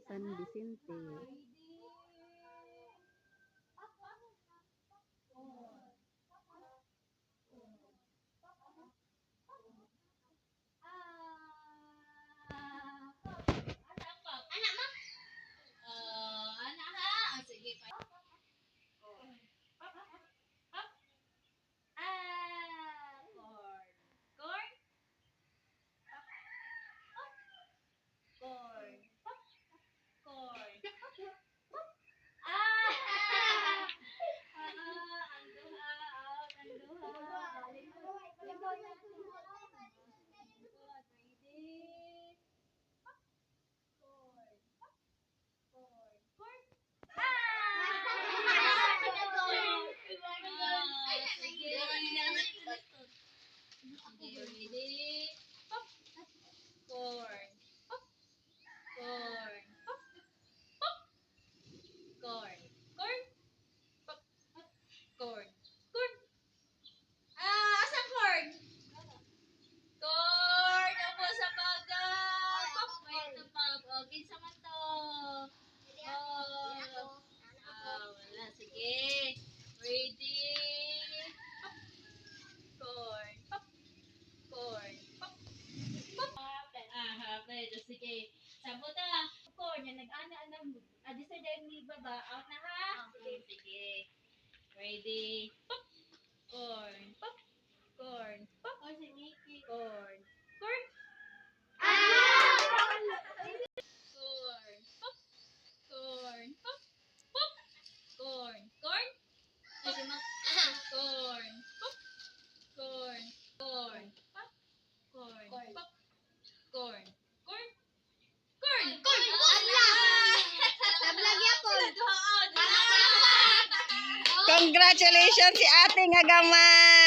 San Vicente. Ready? Pop! Corn. Pop! Corn. Pop! Corn. Corn. Corn. Pop! Corn. Pop! Pop! Corn. Corn. Corn. Pop! Corn. Corn. Pop! Corn. Pop! Corn. Corn. Corn. Congratulations si Ate nga gamay.